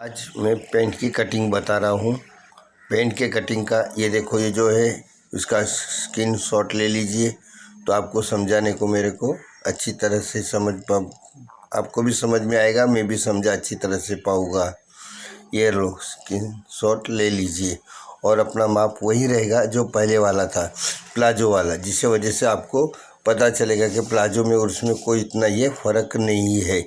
आज मैं पेंट की कटिंग बता रहा हूँ। पेंट के कटिंग का ये देखो, ये जो है इसका स्क्रीन शॉट ले लीजिए तो आपको समझाने को मेरे को अच्छी तरह से आपको भी समझ में आएगा, मैं भी समझा अच्छी तरह से पाऊँगा। ये लो, स्क्रीन शॉट ले लीजिए और अपना माप वही रहेगा जो पहले वाला था, प्लाजो वाला, जिससे वजह से आपको पता चलेगा कि प्लाजो में और उसमें कोई इतना ये फ़र्क नहीं है।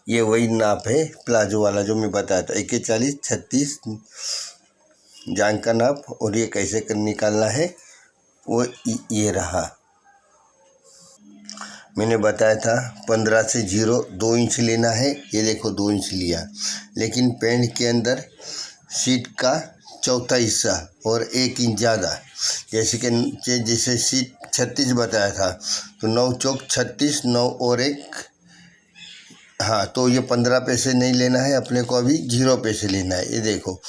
ये वही नाप है प्लाजो वाला जो मैं बताया था, 41 36 जांघ का नाप। और ये कैसे कर निकालना है वो ये रहा, मैंने बताया था 15 से 2 इंच लेना है। ये देखो 2 इंच लिया, लेकिन पेंट के अंदर सीट का चौथा हिस्सा और 1 इंच ज़्यादा, जैसे सीट 36 बताया था तो 9 चौक 36, 9 और 1, हाँ, तो ये 15 पैसे नहीं लेना है अपने को, अभी 0 पैसे लेना है। ये देखो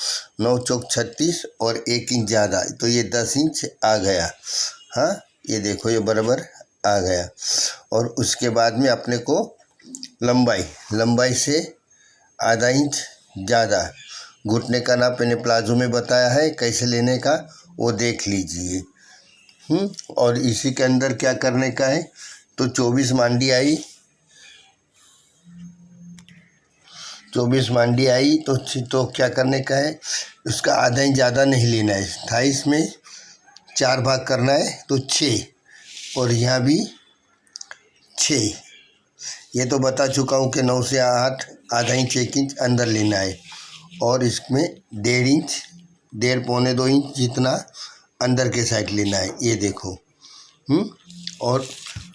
9 चौक 36 और 1 इंच ज़्यादा, तो ये 10 इंच आ गया। हाँ, ये देखो ये बराबर आ गया। और उसके बाद में अपने को लंबाई से आधा इंच ज़्यादा, घुटने का नाप मैंने प्लाजो में बताया है, कैसे लेने का वो देख लीजिए। और इसी के अंदर क्या करने का है, तो 24 मांडी आई, 24 मांडी आई तो क्या करने का है, उसका आधा इंच ज़्यादा नहीं लेना है। 28 में 4 भाग करना है तो 6, और यहाँ भी 6। ये तो बता चुका हूँ कि 9 से 8 आधा इंच 1 इंच अंदर लेना है, और इसमें 1.5 इंच 1.5 पौने 2 इंच जितना अंदर के साइड लेना है। ये देखो। और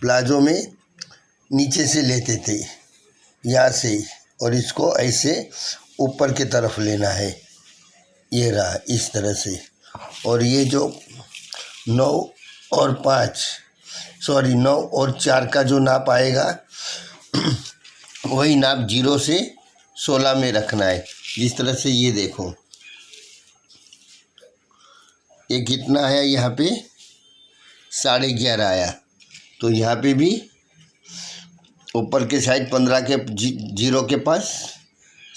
प्लाजो में नीचे से लेते थे यहाँ से, और इसको ऐसे ऊपर की तरफ लेना है। ये रहा इस तरह से। और ये जो 9 और 4 का जो नाप आएगा वही नाप 0 से 16 में रखना है। जिस तरह से ये देखो, ये कितना आया, यहाँ पे 11.5 आया, तो यहाँ पे भी ऊपर के साइड 15 के 0 के पास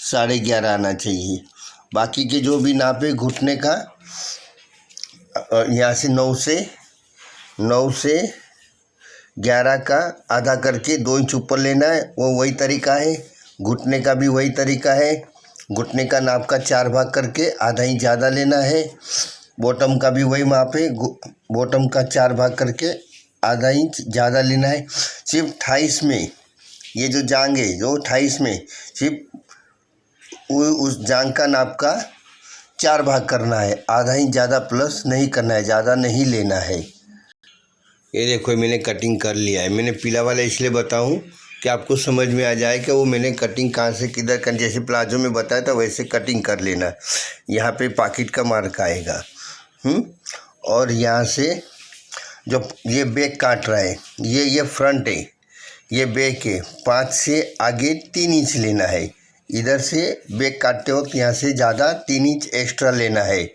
11.5 आना चाहिए। बाकी के जो भी नाप है घुटने का, यहाँ से 9 से 11 का आधा करके 2 इंच ऊपर लेना है। वो वही तरीका है, घुटने का भी वही तरीका है। घुटने का नाप का 4 भाग करके आधा इंच ज़्यादा लेना है। बॉटम का भी वही माप है, बॉटम का 4 भाग करके आधा इंच ज़्यादा लेना है। सिर्फ 28 में ये जो जांघ है, जो 28 में सिर्फ उस जांघ का नाप का 4 भाग करना है, आधा इंच ज़्यादा प्लस नहीं करना है, ज़्यादा नहीं लेना है। ये देखो मैंने कटिंग कर लिया है। मैंने पीला वाला इसलिए बताऊं कि आपको समझ में आ जाए कि वो मैंने कटिंग कहाँ से किधर कर, जैसे प्लाजो में बताया था वैसे कटिंग कर लेना। यहाँ पे पॉकेट का मार्क आएगा। और यहाँ से जो ये बैक काट रहा है, ये फ्रंट है, ये बैक है। 5 से आगे 3 इंच लेना है। इधर से बैक काटते वक्त यहाँ से ज़्यादा 3 इंच एक्स्ट्रा लेना है।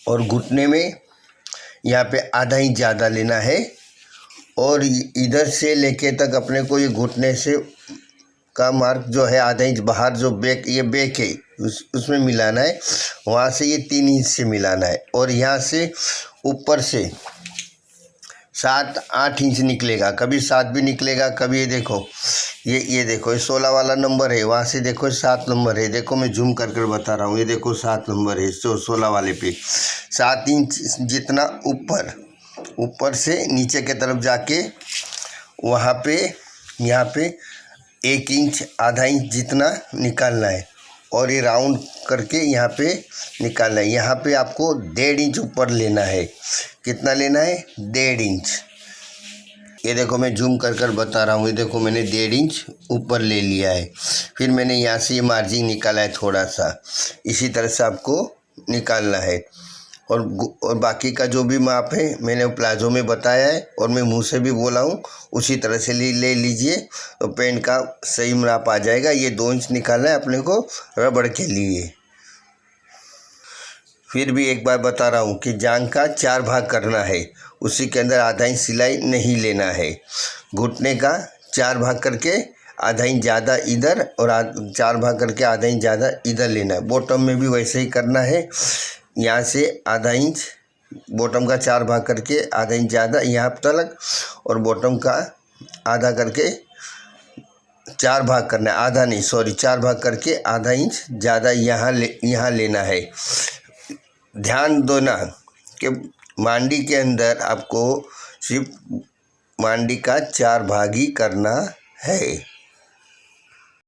और घुटने में यहाँ पे आधा इंच ज़्यादा लेना है। और इधर से लेके तक अपने को ये घुटने से का मार्क जो है आधा इंच बाहर, जो बैक, ये बैक है, उसमें मिलाना है। वहाँ से ये 3 इंच से मिलाना है। और यहाँ से ऊपर से 7-8 इंच निकलेगा, कभी 7 भी निकलेगा, कभी ये देखो, ये देखो, ये 16 वाला नंबर है, वहाँ से देखो 7 नंबर है। देखो मैं जूम कर कर बता रहा हूँ, ये देखो 7 नंबर है 16 वाले पे। 7 इंच जितना ऊपर से नीचे की तरफ जाके वहाँ पे, यहाँ पे 1 इंच आधा इंच जितना निकालना है। और ये राउंड करके यहाँ पे निकालना है। यहाँ पे आपको 1.5 इंच ऊपर लेना है। कितना लेना है? 1.5 इंच। ये देखो मैं जूम कर कर बता रहा हूँ, ये देखो मैंने 1.5 इंच ऊपर ले लिया है। फिर मैंने यहाँ से ये मार्जिन निकाला है थोड़ा सा, इसी तरह से आपको निकालना है। और बाकी का जो भी माप है मैंने प्लाजो में बताया है, और मैं मुंह से भी बोला हूँ, उसी तरह से ले लीजिए तो पेंट का सही माप आ जाएगा। ये 2 इंच निकालना है अपने को रबड़ के लिए। फिर भी एक बार बता रहा हूँ कि जांघ का 4 भाग करना है, उसी के अंदर आधा इंच सिलाई नहीं लेना है। घुटने का 4 भाग करके आधा इंच ज़्यादा इधर और 4 भाग करके आधा इंच ज़्यादा इधर लेना है। बॉटम में भी वैसे ही करना है। यहाँ से आधा इंच बॉटम का 4 भाग करके आधा इंच ज़्यादा यहाँ तक, और बॉटम का आधा करके 4 भाग करना है, आधा नहीं सॉरी 4 भाग करके आधा इंच ज़्यादा यहाँ लेना है। ध्यान दो ना कि मांडी के अंदर आपको सिर्फ मांडी का 4 भाग ही करना है।